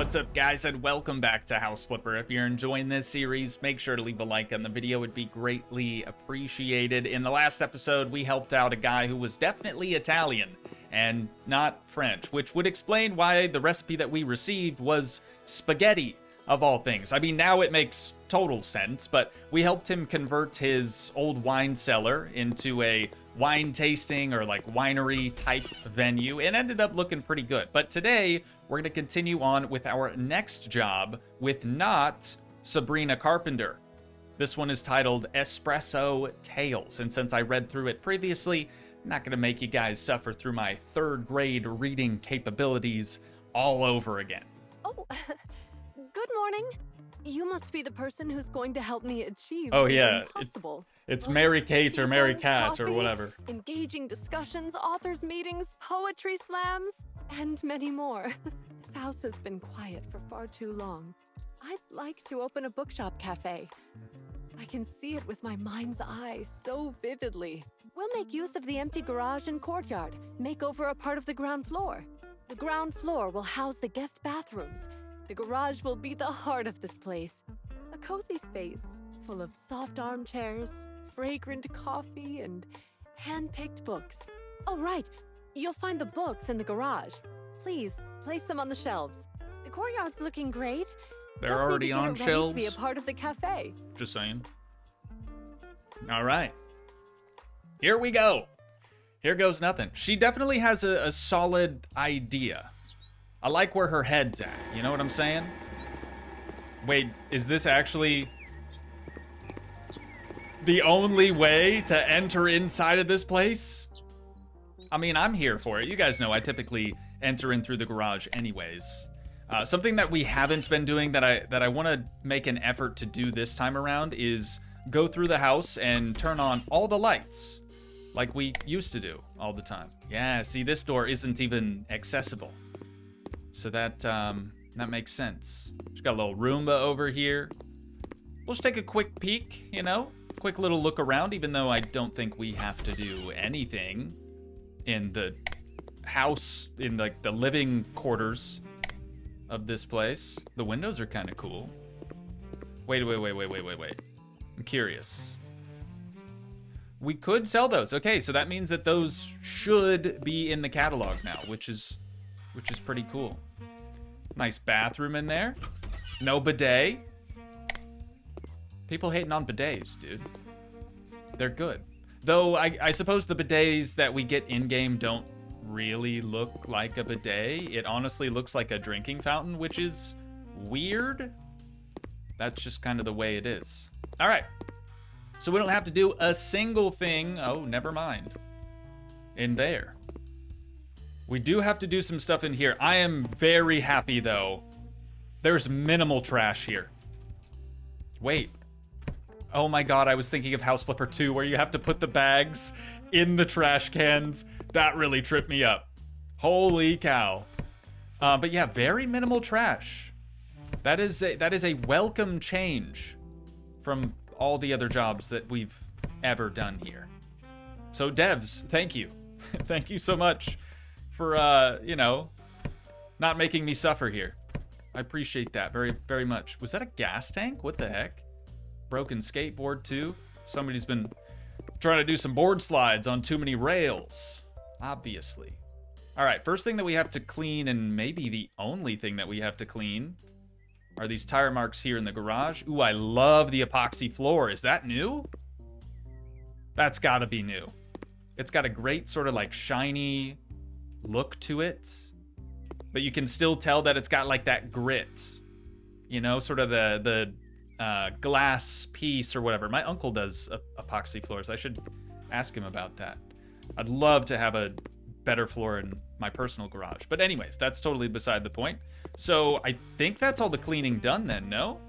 What's up, guys, and welcome back to House Flipper. If you're enjoying this series, make sure to leave a like on the video. It'd be greatly appreciated. In the last episode, we helped out a guy who was definitely Italian and not French, which would explain why the recipe that we received was spaghetti, of all things. I mean, now it makes total sense, but we helped him convert his old wine cellar into a wine tasting or like winery type venue. It ended up looking pretty good. But today we're going to continue on with our next job with not Sabrina Carpenter. This one is titled Espresso Tales. And since I read through it previously, I'm not going to make you guys suffer through my third grade reading capabilities all over again. Oh, good morning. You must be the person who's going to help me achieve the impossible. It's Books, Mary Kate or people, Mary Cat or coffee, whatever. Engaging discussions, authors' meetings, poetry slams, and many more. This house has been quiet for far too long. I'd like to open a bookshop cafe. I can see it with my mind's eye so vividly. We'll make use of the empty garage and courtyard, make over a part of the ground floor. The ground floor will house the guest bathrooms. The garage will be the heart of this place. A cozy space full of soft armchairs, fragrant coffee, and hand-picked books. Oh, right. You'll find the books in the garage. Please, place them on the shelves. The courtyard's looking great. They're already on shelves. To be a part of the cafe. Just saying. All right. Here we go. Here goes nothing. She definitely has a solid idea. I like where her head's at. You know what I'm saying? Wait, is this actually the only way to enter inside of this place? I mean, I'm here for it. You guys know I typically enter in through the garage anyways. Something that we haven't been doing that I want to make an effort to do this time around is go through the house and turn on all the lights like we used to do all the time. Yeah, see, this door isn't even accessible. So that makes sense. Just got a little Roomba over here. We'll just take a quick peek, you know? Quick little look around, even though I don't think we have to do anything in the house, in like the living quarters of this place. The windows are kind of cool. Wait. I'm curious. We could sell those. Okay, so that means that those should be in the catalog now, which is pretty cool. Nice bathroom in there. No bidet. People hating on bidets, dude. They're good. Though I suppose the bidets that we get in-game don't really look like a bidet. It honestly looks like a drinking fountain, which is weird. That's just kind of the way it is. All right. So we don't have to do a single thing. Oh, never mind. In there. We do have to do some stuff in here. I am very happy, though. There's minimal trash here. Wait. Oh my god, I was thinking of House Flipper 2, where you have to put the bags in the trash cans. That really tripped me up. Holy cow. But yeah, very minimal trash. That is a welcome change from all the other jobs that we've ever done here. So devs, thank you. Thank you so much for, you know, not making me suffer here. I appreciate that very, very much. Was that a gas tank? What the heck? Broken skateboard too? Somebody's been trying to do some board slides on too many rails. Obviously. All right, first thing that we have to clean, and maybe the only thing that we have to clean, are these tire marks here in the garage. Ooh, I love the epoxy floor. Is that new? That's gotta be new. It's got a great sort of like shiny look to it, but you can still tell that it's got like that grit, you know, sort of the glass piece or whatever. My uncle does epoxy floors. I should ask him about that. I'd love to have a better floor in my personal garage, but anyways, that's totally beside the point. So I think that's all the cleaning done then, no?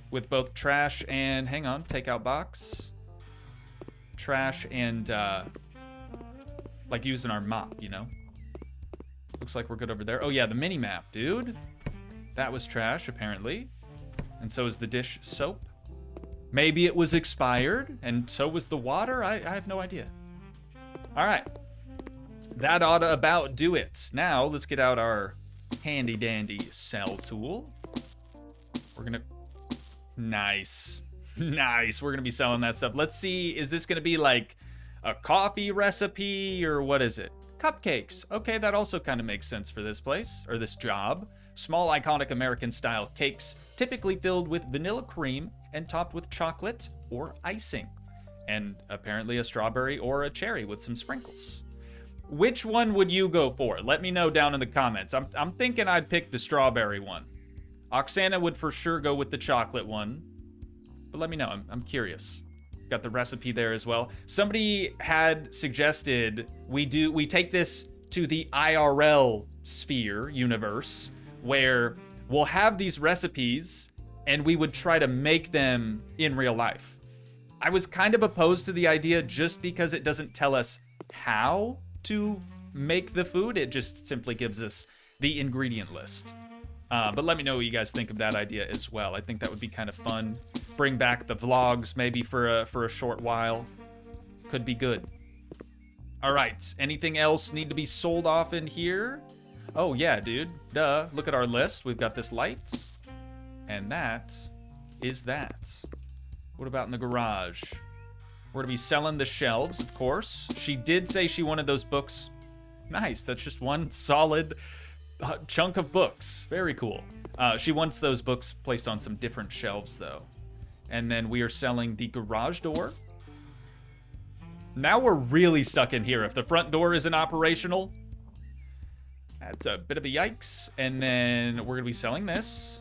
With both trash and, hang on, takeout box, trash and like using our mop, you know? Looks like we're good over there. Oh yeah, the mini map, dude. That was trash, apparently. And so is the dish soap. Maybe it was expired, and so was the water. I have no idea. All right. That ought to about do it. Now, let's get out our Handy dandy cell tool. We're gonna, nice. Nice, we're gonna be selling that stuff. Let's see, is this gonna be like a coffee recipe or what is it? Cupcakes. Okay, that also kind of makes sense for this place, or this job. Small, iconic American-style cakes, typically filled with vanilla cream and topped with chocolate or icing. And apparently a strawberry or a cherry with some sprinkles. Which one would you go for? Let me know down in the comments. I'm thinking I'd pick the strawberry one. Oksana would for sure go with the chocolate one. But let me know, I'm curious. Got the recipe there as well. Somebody had suggested we take this to the IRL sphere universe, where we'll have these recipes and we would try to make them in real life. I was kind of opposed to the idea just because it doesn't tell us how to make the food. It just simply gives us the ingredient list. But let me know what you guys think of that idea as well. I think that would be kind of fun. Bring back the vlogs maybe for a short while. Could be good. All right, anything else need to be sold off in here? Oh yeah, dude, duh. Look at our list. We've got this light, and that is that. What about in the garage? We're gonna be selling the shelves, of course. She did say she wanted those books. Nice, that's just one solid chunk of books. Very cool. She wants those books placed on some different shelves though. And then we are selling the garage door. Now we're really stuck in here. If the front door isn't operational, that's a bit of a yikes. And then we're gonna be selling this.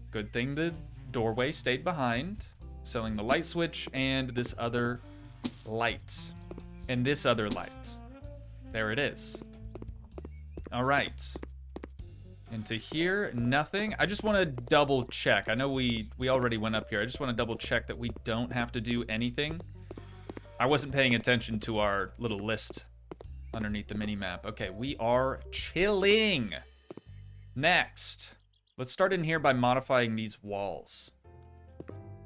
Good thing the doorway stayed behind. Selling the light switch and this other light. And this other light. There it is. All right. Into here, nothing. I just want to double check. I know we already went up here. I just want to double check that we don't have to do anything. I wasn't paying attention to our little list underneath the mini map. Okay, we are chilling. Next, let's start in here by modifying these walls.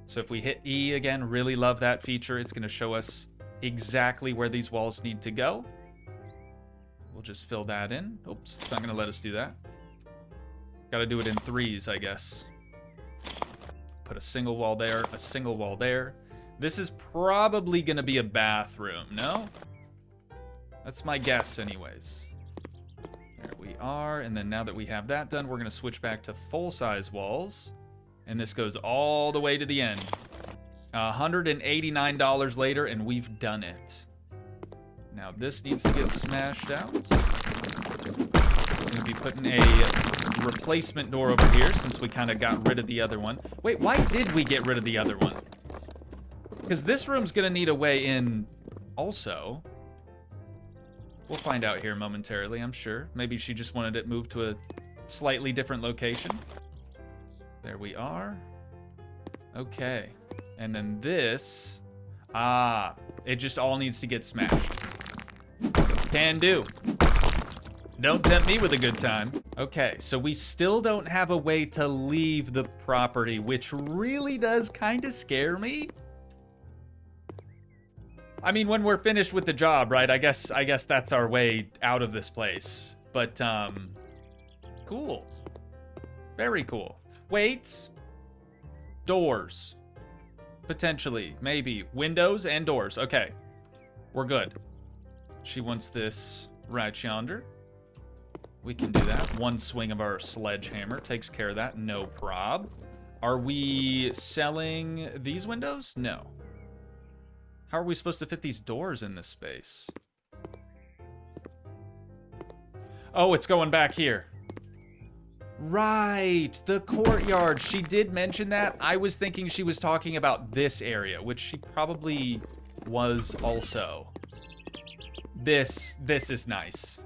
So if we hit E again, really love that feature. It's going to show us exactly where these walls need to go. We'll just fill that in. Oops, it's not going to let us do that. Gotta do it in threes, I guess. Put a single wall there, a single wall there. This is probably gonna be a bathroom, no? That's my guess anyways. There we are, and then now that we have that done, we're gonna switch back to full-size walls. And this goes all the way to the end. $189 later, and we've done it. Now this needs to get smashed out. I'm gonna be putting a replacement door over here since we kind of got rid of the other one. Wait, why did we get rid of the other one? Because this room's gonna need a way in also. We'll find out here momentarily, I'm sure. Maybe she just wanted it moved to a slightly different location. There we are. Okay. And then this, it just all needs to get smashed. Can do. Don't tempt me with a good time. Okay, so we still don't have a way to leave the property, which really does kind of scare me. I mean, when we're finished with the job, right? I guess that's our way out of this place. But, cool. Very cool. Wait. Doors. Potentially, maybe. Windows and doors. Okay. We're good. She wants this right yonder. We can do that. One swing of our sledgehammer takes care of that, no prob. Are we selling these windows? No. How are we supposed to fit these doors in this space? Oh, it's going back here. Right, the courtyard. She did mention that. I was thinking she was talking about this area, which she probably was also. This is nice.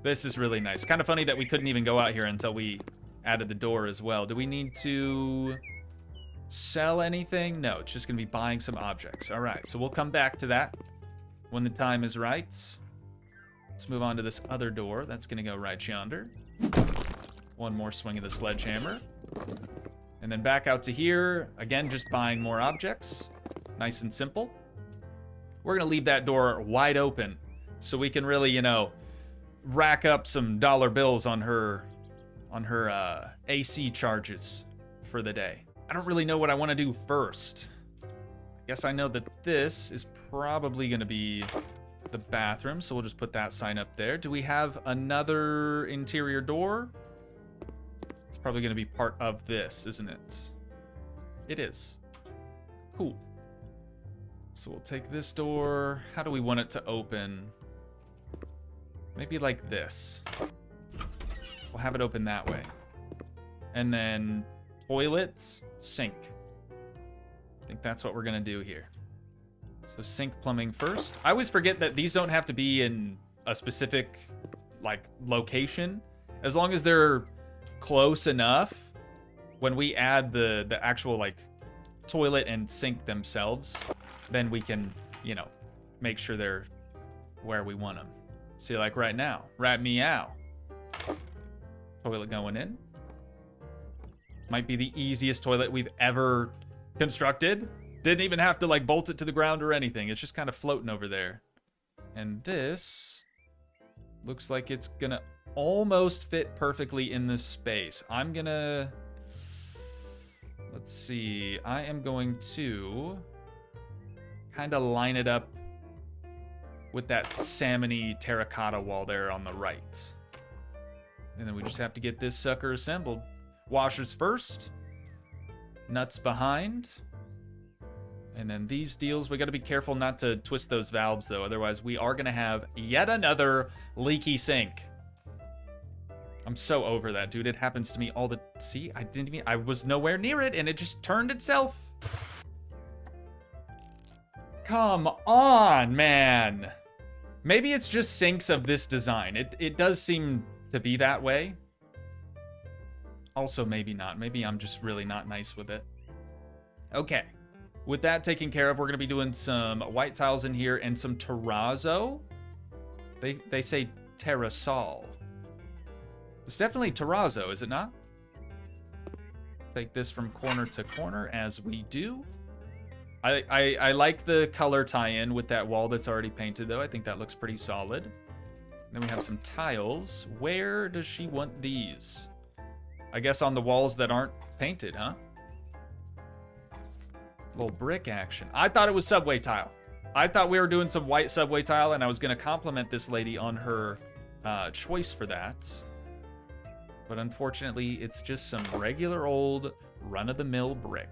This is really nice. Kind of funny that we couldn't even go out here until we added the door as well. Do we need to sell anything? No, it's just gonna be buying some objects. All right, so we'll come back to that when the time is right. Let's move on to this other door. That's gonna go right yonder. One more swing of the sledgehammer. And then back out to here. Again, just buying more objects. Nice and simple. We're gonna leave that door wide open so we can really, you know, rack up some dollar bills on her on her AC charges for the day. I don't really know what I want to do first. I guess I know that this is probably going to be the bathroom, so we'll just put that sign up there. Do we have another interior door? It's probably going to be part of this, isn't it? It is. Cool. So we'll take this door. How do we want it to open? Maybe like this. We'll have it open that way. And then toilets, sink. I think that's what we're gonna do here. So sink plumbing first. I always forget that these don't have to be in a specific like location. As long as they're close enough, when we add the actual like toilet and sink themselves, then we can, you know, make sure they're where we want them. See, like right now, rat meow. Toilet going in. Might be the easiest toilet we've ever constructed. Didn't even have to like bolt it to the ground or anything. It's just kind of floating over there. And this looks like it's gonna almost fit perfectly in this space. I'm gonna, let's see. I am going to kind of line it up with that salmon-y terracotta wall there on the right. And then we just have to get this sucker assembled. Washers first, nuts behind. And then these deals, we gotta be careful not to twist those valves though, otherwise we are gonna have yet another leaky sink. I'm so over that, dude. It happens to me all the, see, I was nowhere near it and it just turned itself. Come on, man. Maybe it's just sinks of this design. It does seem to be that way. Also, maybe not. Maybe I'm just really not nice with it. Okay. With that taken care of, we're gonna be doing some white tiles in here and some terrazzo. They say terrasol. It's definitely terrazzo, is it not? Take this from corner to corner as we do. I like the color tie-in with that wall that's already painted though. I think that looks pretty solid. Then we have some tiles. Where does she want these? I guess on the walls that aren't painted, huh? Little brick action. I thought it was subway tile. I thought we were doing some white subway tile and I was gonna compliment this lady on her choice for that. But unfortunately, it's just some regular old run-of-the-mill brick.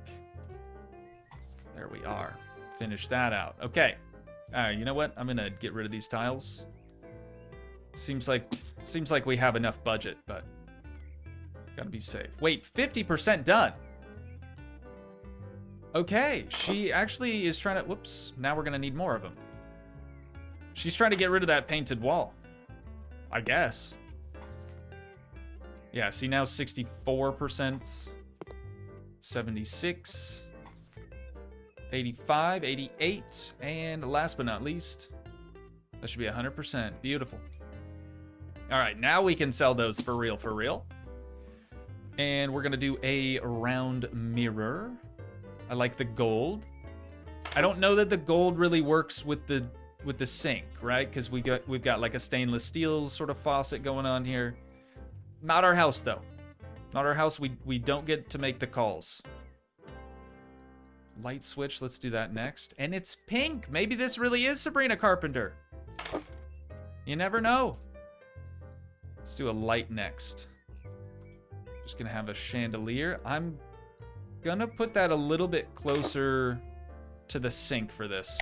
There we are. Finish that out. Okay. You know what? I'm gonna get rid of these tiles. Seems like we have enough budget, but gotta be safe. Wait, 50% done. Okay, she actually is trying to, whoops, now we're gonna need more of them. She's trying to get rid of that painted wall, I guess. Yeah, see now 64%, 76, 85, 88, and last but not least, that should be 100%. Beautiful. All right, now we can sell those for real, for real. And we're gonna do a round mirror. I like the gold. I don't know that the gold really works with the sink, right? Because we've got like a stainless steel sort of faucet going on here. Not our house though. Not our house. We don't get to make the calls. Light switch, let's do that next. And it's pink. Maybe this really is Sabrina Carpenter. You never know. Let's do a light next. Just gonna have a chandelier. I'm gonna put that a little bit closer to the sink for this.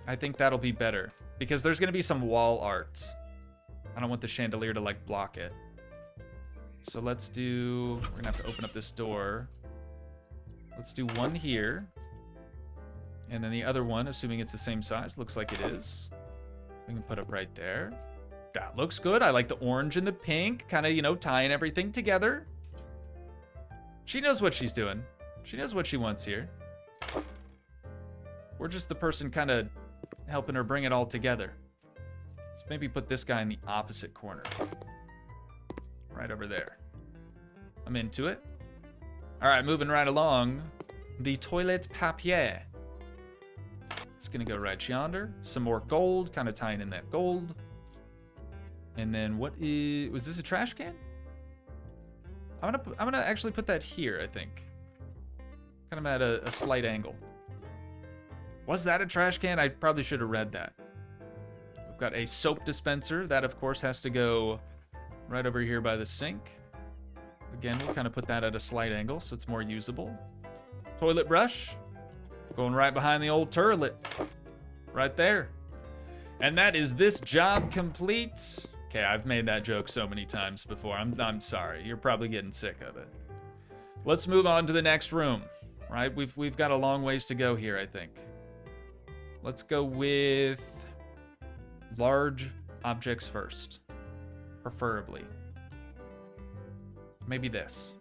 I think that'll be better because there's gonna be some wall art. I don't want the chandelier to like block it. So let's do, we're gonna have to open up this door. Let's do one here. And then the other one, assuming it's the same size, looks like it is. We can put up right there. That looks good. I like the orange and the pink, kind of, you know, tying everything together. She knows what she's doing. She knows what she wants here. We're just the person kind of helping her bring it all together. Let's maybe put this guy in the opposite corner. Right over there. I'm into it. All right, moving right along. The toilet papier. It's gonna go right yonder. Some more gold, kind of tying in that gold. And then was this a trash can? I'm gonna actually put that here, I think. Kind of at a slight angle. Was that a trash can? I probably should have read that. We've got a soap dispenser. That, of course, has to go right over here by the sink. Again, we'll kind of put that at a slight angle so it's more usable. Toilet brush. Going right behind the old turlet. Right there. And that is this job complete. Okay, I've made that joke so many times before. I'm sorry. You're probably getting sick of it. Let's move on to the next room. Right? We've got a long ways to go here, I think. Let's go with large objects first. Preferably. Maybe this.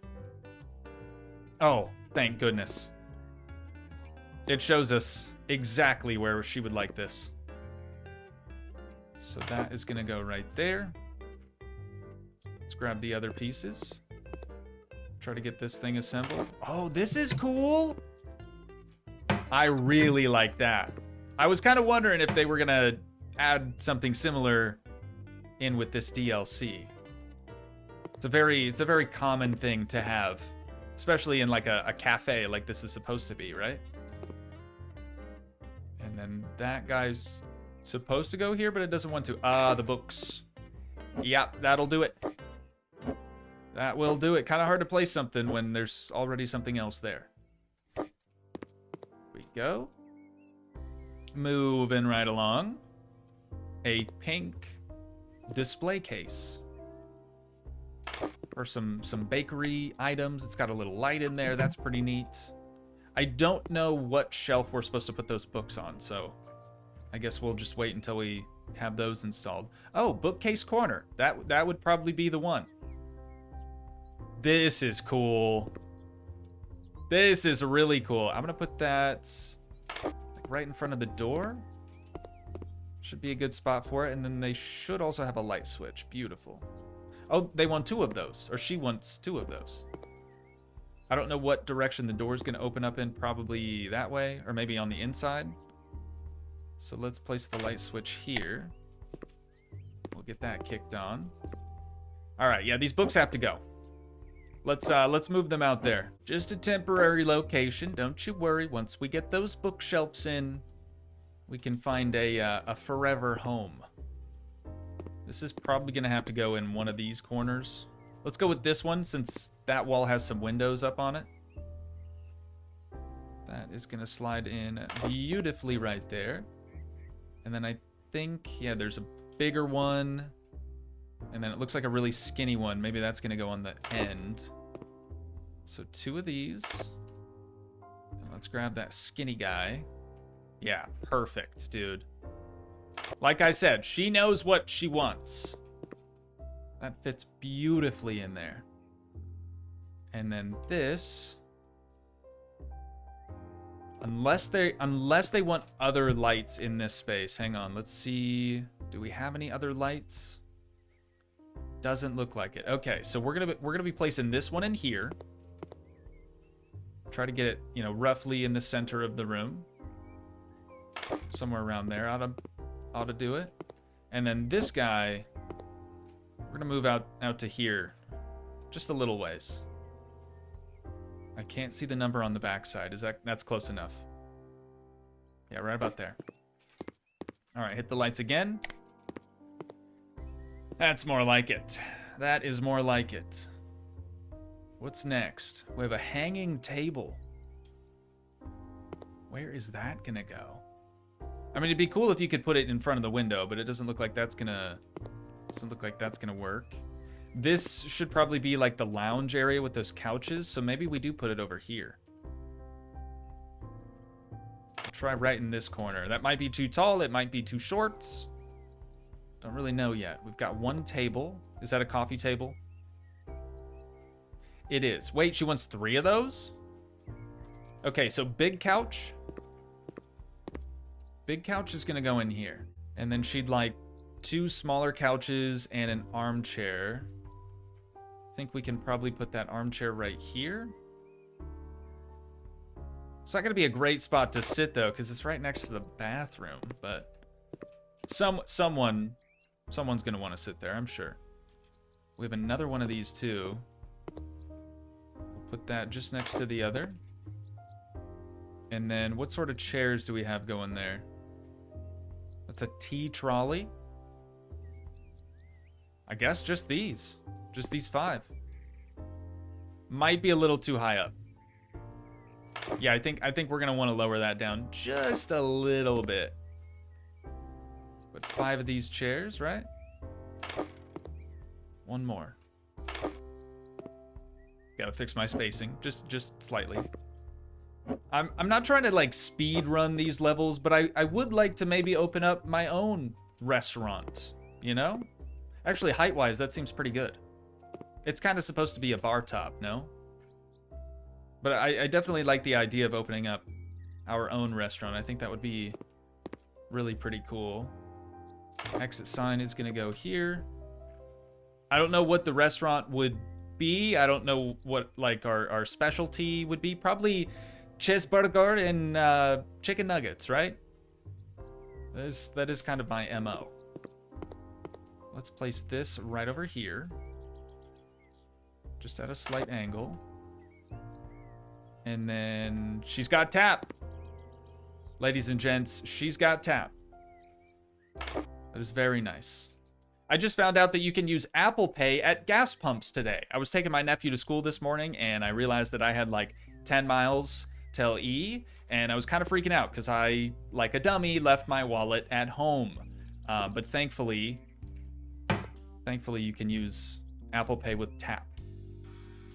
Oh, thank goodness. It shows us exactly where she would like this. So that is gonna go right there. Let's grab the other pieces. Try to get this thing assembled. Oh, this is cool. I really like that. I was kind of wondering if they were gonna add something similar in with this DLC. It's a very common thing to have, especially in like a cafe like this is supposed to be, right? And then that guy's supposed to go here, but it doesn't want to. The books. Yep, that'll do it. That will do it. Kind of hard to place something when there's already something else there. We go. Moving right along. A pink display case. For some bakery items. It's got a little light in there. That's pretty neat. I don't know what shelf we're supposed to put those books on, so I guess we'll just wait until we have those installed. Oh, bookcase corner. That would probably be the one. This is cool. This is really cool. I'm gonna put that like right in front of the door. Should be a good spot for it. And then they should also have a light switch. Beautiful. Oh, they want two of those, or she wants two of those. I don't know what direction the door's gonna open up in, probably that way, or maybe on the inside. So let's place the light switch here. We'll get that kicked on. All right, yeah, these books have to go. Let's move them out there. Just a temporary location, don't you worry. Once we get those bookshelves in, we can find a forever home. This is probably gonna have to go in one of these corners. Let's go with this one since that wall has some windows up on it. That is gonna slide in beautifully right there. And then I think, yeah, there's a bigger one. And then it looks like a really skinny one. Maybe that's gonna go on the end. So two of these. And let's grab that skinny guy. Yeah, perfect, dude. Like I said, she knows what she wants. That fits beautifully in there. And then this, unless they want other lights in this space. Hang on, let's see. Do we have any other lights? Doesn't look like it. Okay, so we're gonna be placing this one in here. Try to get it, you know, roughly in the center of the room. Somewhere around there ought to do it. And then this guy, we're gonna move out to here, just a little ways. I can't see the number on the backside. That's close enough? Yeah, right about there. All right, hit the lights again. That's more like it. That is more like it. What's next? We have a hanging table. Where is that gonna go? I mean, it'd be cool if you could put it in front of the window, but it doesn't look like that's gonna work. This should probably be like the lounge area with those couches, so maybe we do put it over here. Try right in this corner. That might be too tall, it might be too short. Don't really know yet. We've got one table. Is that a coffee table? It is. Wait, she wants 3 of those? Okay, so big couch. Big couch is gonna go in here. And then she'd like 2 smaller couches and an armchair. I think we can probably put that armchair right here. It's not gonna be a great spot to sit though, because it's right next to the bathroom, but someone Someone's gonna want to sit there, I'm sure. We have another one of these too. We'll put that just next to the other. And then what sort of chairs do we have going there? That's a tea trolley. I guess just these. Just these 5. Might be a little too high up. Yeah, I think we're gonna want to lower that down just a little bit. Put 5 of these chairs, right? One more. Gotta fix my spacing, just slightly. I'm not trying to like speed run these levels, but I would like to maybe open up my own restaurant, you know? Actually, height-wise, that seems pretty good. It's kind of supposed to be a bar top, no? But I definitely like the idea of opening up our own restaurant. I think that would be really pretty cool. Exit sign is gonna go here. I don't know what the restaurant would be. I don't know what like our specialty would be. Probably cheeseburger and chicken nuggets, right? That is kind of my MO. Let's place this right over here. Just at a slight angle. And then she's got tap. Ladies and gents, she's got tap. That is very nice. I just found out that you can use Apple Pay at gas pumps today. I was taking my nephew to school this morning and I realized that I had like 10 miles till E, and I was kind of freaking out because I, like a dummy, left my wallet at home. But thankfully you can use Apple Pay with tap.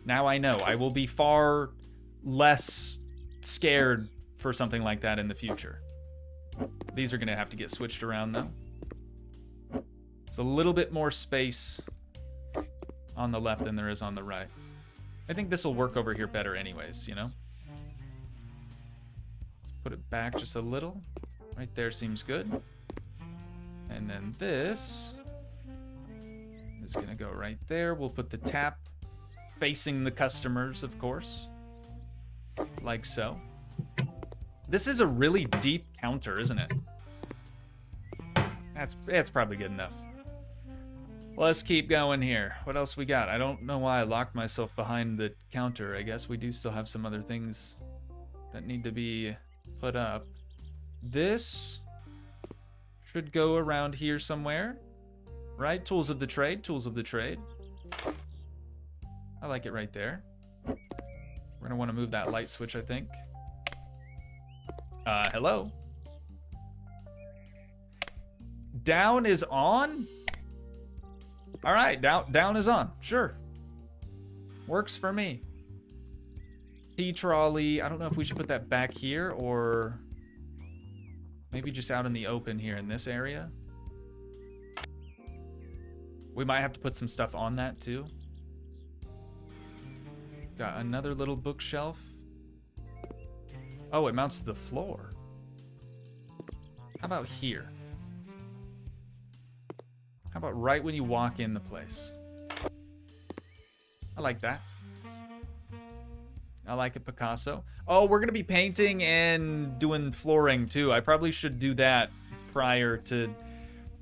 Now I know. I will be far less scared for something like that in the future. These are gonna have to get switched around though. It's a little bit more space on the left than there is on the right. I think this will work over here better anyways, you know? Let's put it back just a little. Right there seems good. And then this is gonna go right there. We'll put the tap facing the customers, of course. Like so. This is a really deep counter, isn't it? That's probably good enough. Let's keep going here. What else we got? I don't know why I locked myself behind the counter. I guess we do still have some other things that need to be put up. This should go around here somewhere, right? Tools of the trade, tools of the trade. I like it right there. We're gonna want to move that light switch, I think. Hello? Down is on? All right, down is on. Sure. Works for me. Tea trolley. I don't know if we should put that back here or maybe just out in the open here in this area. We might have to put some stuff on that too. Got another little bookshelf. Oh, it mounts to the floor. How about here? How about right when you walk in the place? I like that. I like it, Picasso. Oh, we're gonna be painting and doing flooring too. I probably should do that prior to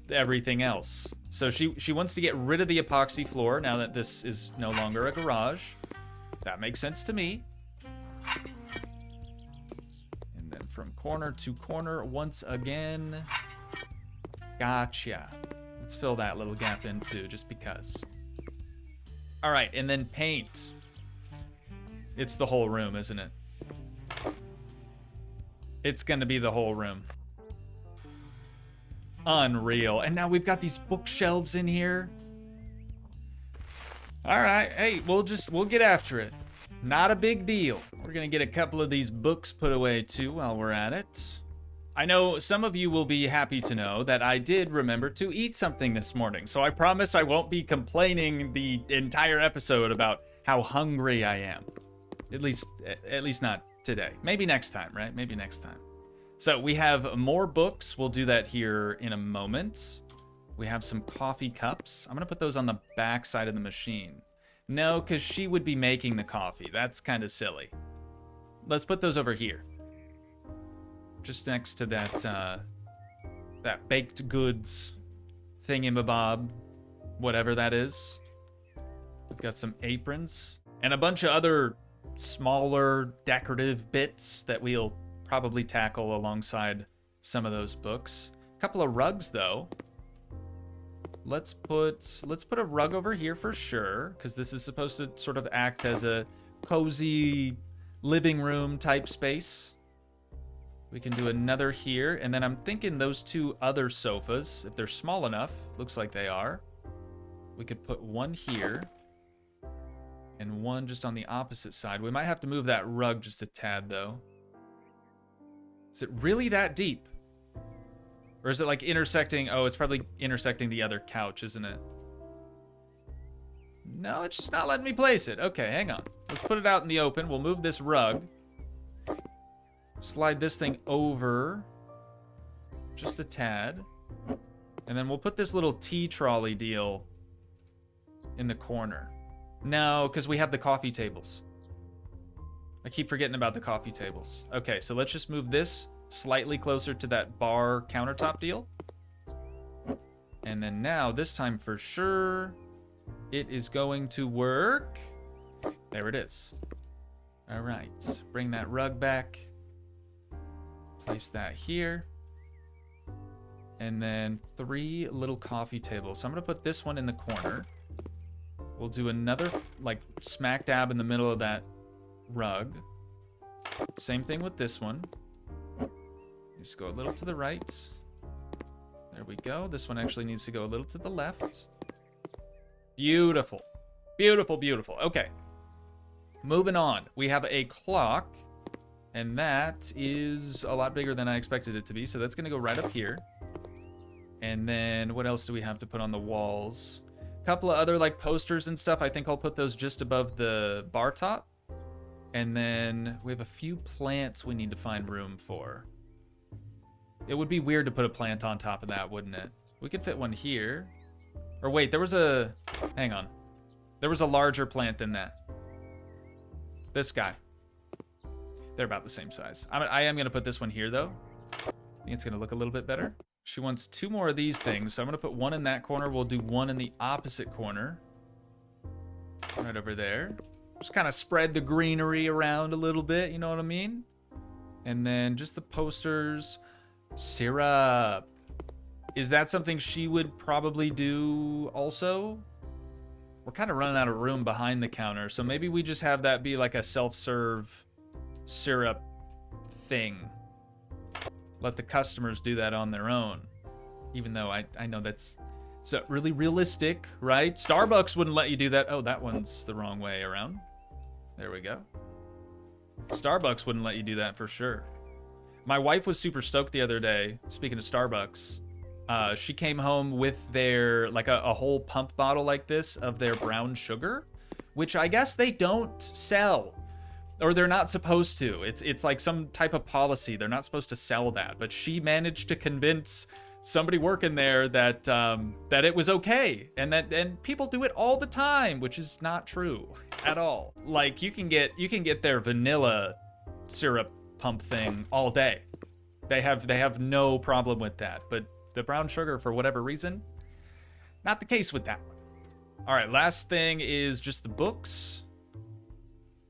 everything else. So she wants to get rid of the epoxy floor now that this is no longer a garage. That makes sense to me. And then from corner to corner once again. Gotcha. Let's fill that little gap in too, just because. All right, and then paint. It's the whole room, isn't it? It's gonna be the whole room. Unreal. And now we've got these bookshelves in here. All right, hey, we'll get after it. Not a big deal. We're gonna get a couple of these books put away too while we're at it. I know some of you will be happy to know that I did remember to eat something this morning, so I promise I won't be complaining the entire episode about how hungry I am. At least not today. Maybe next time, right? Maybe next time. So we have more books. We'll do that here in a moment. We have some coffee cups. I'm gonna put those on the back side of the machine. No, because she would be making the coffee. That's kind of silly. Let's put those over here. Just next to that baked goods thingamabob, whatever that is. We've got some aprons and a bunch of other smaller decorative bits that we'll probably tackle alongside some of those books. A couple of rugs though. Let's put a rug over here for sure, because this is supposed to sort of act as a cozy living room type space. We can do another here, and then I'm thinking those two other sofas, if they're small enough, looks like they are, we could put one here and one just on the opposite side. We might have to move that rug just a tad though. Is it really that deep? Or is it like intersecting? Oh, it's probably intersecting the other couch, isn't it? No, it's just not letting me place it. Okay, hang on. Let's put it out in the open. We'll move this rug. Slide this thing over just a tad. And then we'll put this little tea trolley deal in the corner. No, because we have the coffee tables. I keep forgetting about the coffee tables. Okay, so let's just move this slightly closer to that bar countertop deal. And then now, this time for sure, it is going to work. There it is. All right, bring that rug back. Place that here. And then 3 little coffee tables. So I'm gonna put this one in the corner. We'll do another, like, smack dab in the middle of that rug. Same thing with this one. Just go a little to the right. There we go. This one actually needs to go a little to the left. Beautiful. Beautiful, beautiful. Okay. Moving on. We have a clock. And that is a lot bigger than I expected it to be. So that's going to go right up here. And then what else do we have to put on the walls? A couple of other like posters and stuff. I think I'll put those just above the bar top. And then we have a few plants we need to find room for. It would be weird to put a plant on top of that, wouldn't it? We could fit one here. Or wait, there was a... Hang on. There was a larger plant than that. This guy. They're about the same size. I am going to put this one here, though. I think it's going to look a little bit better. She wants 2 more of these things, so I'm going to put one in that corner. We'll do one in the opposite corner. Right over there. Just kind of spread the greenery around a little bit, you know what I mean? And then just the posters. Syrup. Is that something she would probably do also? We're kind of running out of room behind the counter, so maybe we just have that be like a self-serve syrup thing. Let the customers do that on their own. Even though I know that's really realistic, right? Starbucks wouldn't let you do that. Oh, that one's the wrong way around. There we go. Starbucks wouldn't let you do that for sure. My wife was super stoked the other day, speaking of Starbucks. She came home with their, like a whole pump bottle like this of their brown sugar, which I guess they don't sell. Or they're not supposed to. It's like some type of policy. They're not supposed to sell that. But she managed to convince somebody working there that that it was okay, and people do it all the time, which is not true at all. Like you can get their vanilla syrup pump thing all day. They have no problem with that. But the brown sugar, for whatever reason, not the case with that one. All right, last thing is just the books.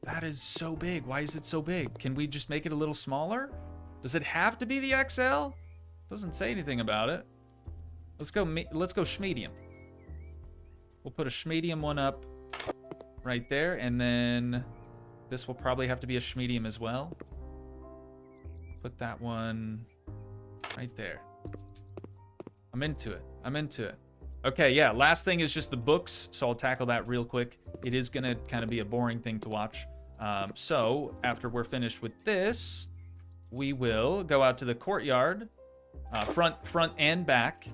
That is so big. Why is it so big? Can we just make it a little smaller? Does it have to be the XL? Doesn't say anything about it. Let's go schmedium. We'll put a schmedium one up right there, and then this will probably have to be a schmedium as well. Put that one right there. I'm into it. I'm into it. Okay, yeah, last thing is just the books, so I'll tackle that real quick. It is gonna kind of be a boring thing to watch. So after we're finished with this, we will go out to the courtyard, front and back,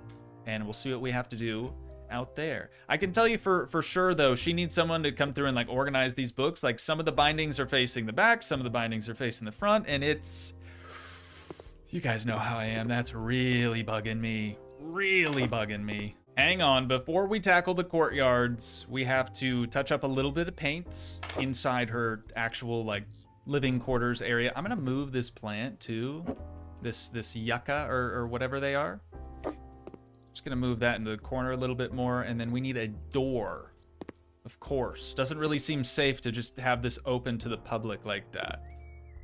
and we'll see what we have to do out there. I can tell you for sure though, she needs someone to come through and like organize these books. Like some of the bindings are facing the back, some of the bindings are facing the front, and it's, you guys know how I am. That's really bugging me. Really bugging me. Hang on, before we tackle the courtyards, we have to touch up a little bit of paint inside her actual like living quarters area. I'm gonna move this plant to this yucca or whatever they are. Just gonna move that into the corner a little bit more, and then we need a door. Of course. Doesn't really seem safe to just have this open to the public like that.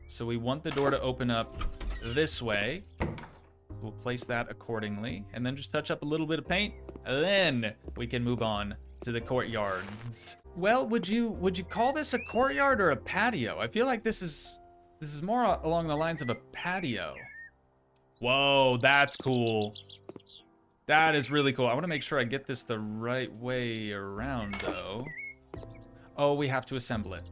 So we want the door to open up this way. So we'll place that accordingly, and then just touch up a little bit of paint, and then we can move on to the courtyards. Well, would you call this a courtyard or a patio? I feel like this is more along the lines of a patio. Whoa, that's cool. That is really cool. I want to make sure I get this the right way around, though. Oh, we have to assemble it.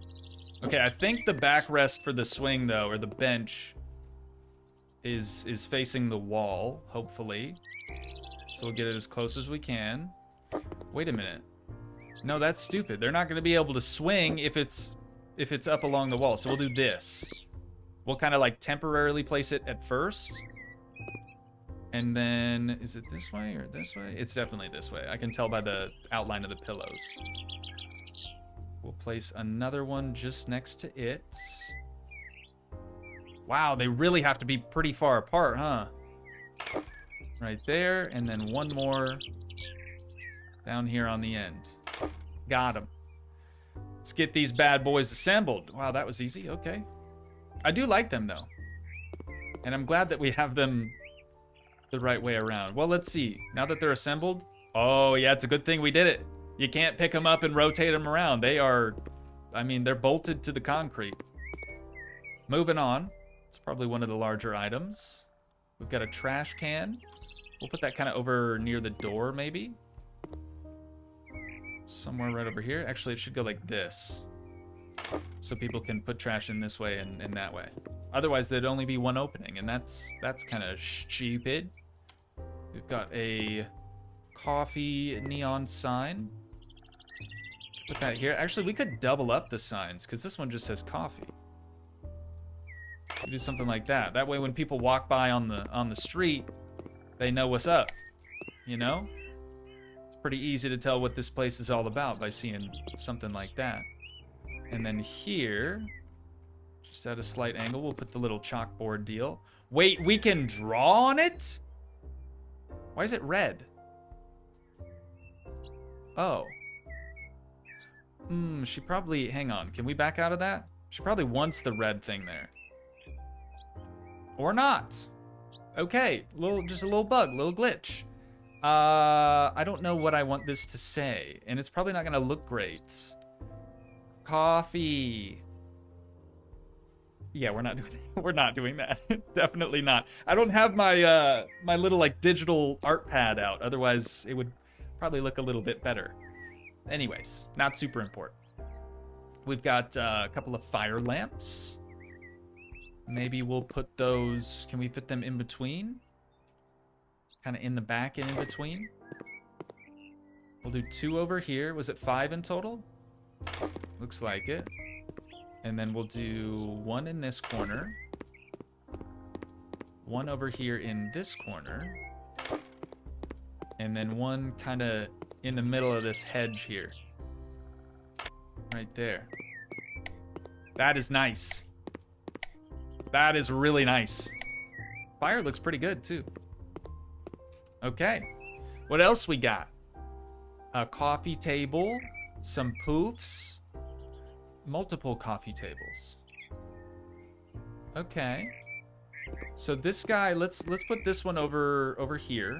Okay, I think the backrest for the swing, though, or the bench, is facing the wall, hopefully. So we'll get it as close as we can. Wait a minute. No, that's stupid. They're not going to be able to swing if it's up along the wall. So we'll do this. We'll kind of like temporarily place it at first. And then, is it this way or this way? It's definitely this way. I can tell by the outline of the pillows. We'll place another one just next to it. Wow, they really have to be pretty far apart, huh? Right there, and then one more down here on the end. Got him. Let's get these bad boys assembled. Wow, that was easy, okay. I do like them, though. And I'm glad that we have them the right way around. Well, let's see. Now that they're assembled, oh yeah, it's a good thing we did it. You can't pick them up and rotate them around. They are, I mean, they're bolted to the concrete. Moving on. It's probably one of the larger items. We've got a trash can. We'll put that kind of over near the door, maybe. Somewhere right over here. Actually, it should go like this. So people can put trash in this way and that way. Otherwise, there'd only be one opening, and that's kind of stupid. We've got a coffee neon sign. Put that here. Actually, we could double up the signs, because this one just says coffee. We do something like that. That way, when people walk by on the street, they know what's up. You know? It's pretty easy to tell what this place is all about by seeing something like that. And then here, just at a slight angle, we'll put the little chalkboard deal. Wait, we can draw on it? Why is it red? Oh. She probably, hang on, can we back out of that? She probably wants the red thing there. Or not. Okay, just a little bug, a little glitch. I don't know what I want this to say, and it's probably not gonna look great. Coffee. Yeah, we're not doing that. Definitely not. I don't have my my little like digital art pad out. Otherwise, it would probably look a little bit better. Anyways, not super important. We've got a couple of fire lamps. Maybe we'll put those. Can we fit them in between? Kind of in the back and in between. We'll do 2 over here. Was it 5 in total? Looks like it. And then we'll do 1 in this corner. 1 over here in this corner. And then 1 kind of in the middle of this hedge here. Right there. That is nice. That is really nice. Fire looks pretty good too. Okay. What else we got? A coffee table, some poofs, multiple coffee tables. Okay. So this guy, let's put this one over here.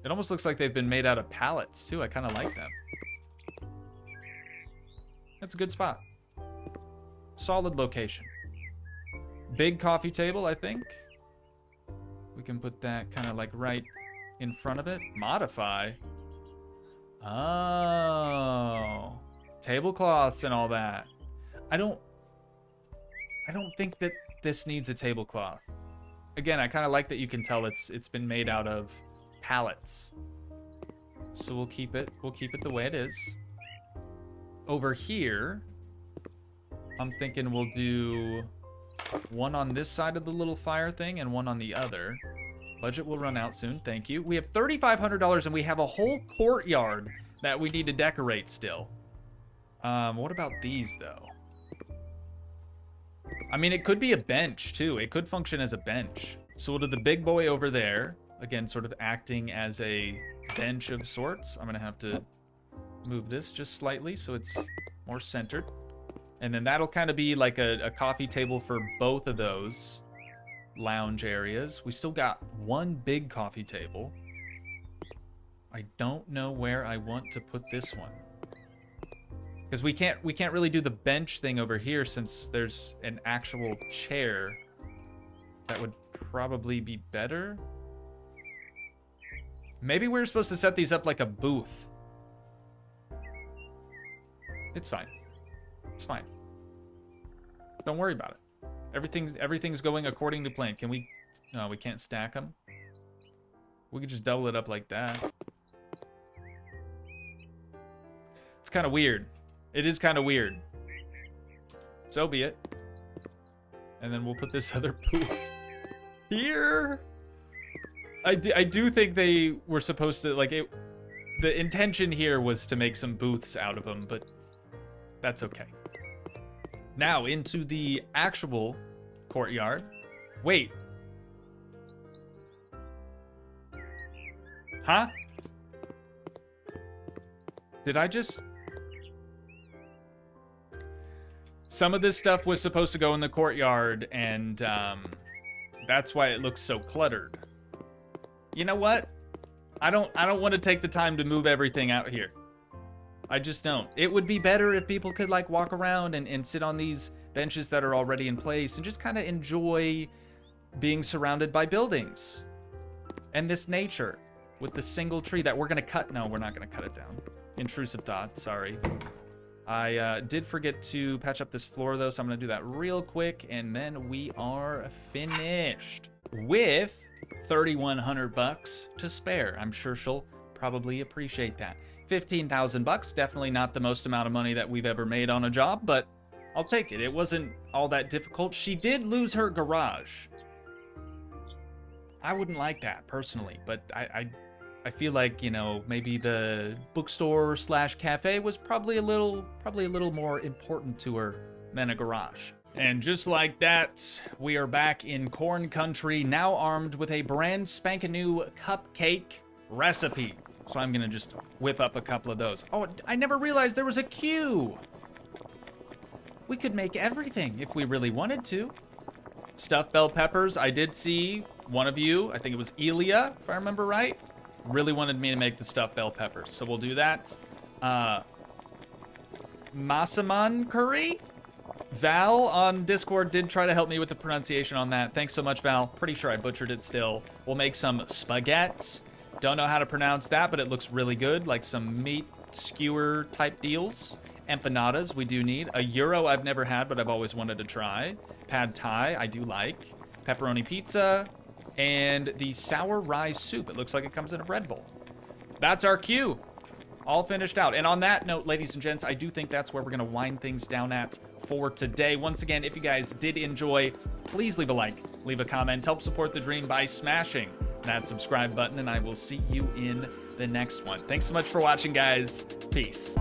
It almost looks like they've been made out of pallets too. I kind of like them. That's a good spot. Solid location. Big coffee table, I think. We can put that kind of like right in front of it. Modify. Oh. Tablecloths and all that. I don't think that this needs a tablecloth. Again, I kind of like that you can tell it's been made out of pallets. So we'll keep it the way it is. Over here, I'm thinking we'll do 1 on this side of the little fire thing and 1 on the other. Budget will run out soon, thank you. We have $3,500 and we have a whole courtyard that we need to decorate still. What about these though? I mean, it could be a bench too. It could function as a bench. So we'll do the big boy over there, Again, sort of acting as a bench of sorts. I'm gonna have to move this just slightly so it's more centered. And then that'll kind of be like a coffee table for both of those lounge areas. We still got one big coffee table. I don't know where I want to put this one. Because we can't really do the bench thing over here since there's an actual chair. That would probably be better. Maybe we're supposed to set these up like a booth. It's fine. It's fine. Don't worry about it. Everything's going according to plan. Can we... No, we can't stack them. We could just double it up like that. It's kind of weird. It is kind of weird. So be it. And then we'll put this other booth here. I do think they were supposed to, like, the intention here was to make some booths out of them, but that's okay. Now, into the actual courtyard. Wait. Huh? Did I just... Some of this stuff was supposed to go in the courtyard, and that's why it looks so cluttered. You know what? I don't want to take the time to move everything out here. I just don't. It would be better if people could like walk around and sit on these benches that are already in place and just kind of enjoy being surrounded by buildings and this nature with the single tree that we're gonna cut. No, we're not gonna cut it down. Intrusive thought, sorry. I did forget to patch up this floor though, so I'm gonna do that real quick and then we are finished with 3,100 bucks to spare. I'm sure she'll probably appreciate that. 15,000 bucks, definitely not the most amount of money that we've ever made on a job, but I'll take it. It wasn't all that difficult. She did lose her garage. I wouldn't like that personally, but I feel like, you know, maybe the bookstore / cafe was probably a little more important to her than a garage. And just like that, we are back in corn country, now armed with a brand spanking new cupcake recipe. So I'm gonna just whip up a couple of those. Oh, I never realized there was a queue. We could make everything if we really wanted to. Stuffed bell peppers, I did see one of you, I think it was Elia, if I remember right, really wanted me to make the stuffed bell peppers. So we'll do that. Masaman curry? Val on Discord did try to help me with the pronunciation on that. Thanks so much, Val. Pretty sure I butchered it still. We'll make some spaghetti. Don't know how to pronounce that, but it looks really good, like some meat skewer type deals. Empanadas we do need. A gyro I've never had, but I've always wanted to try. Pad Thai I do like. Pepperoni pizza. And the sour rye soup. It looks like it comes in a bread bowl. That's our queue. All finished out. And on that note, ladies and gents, I do think that's where we're going to wind things down at for today. Once again, if you guys did enjoy, please leave a like, leave a comment, help support the dream by smashing that subscribe button, and I will see you in the next one. Thanks so much for watching, guys. Peace.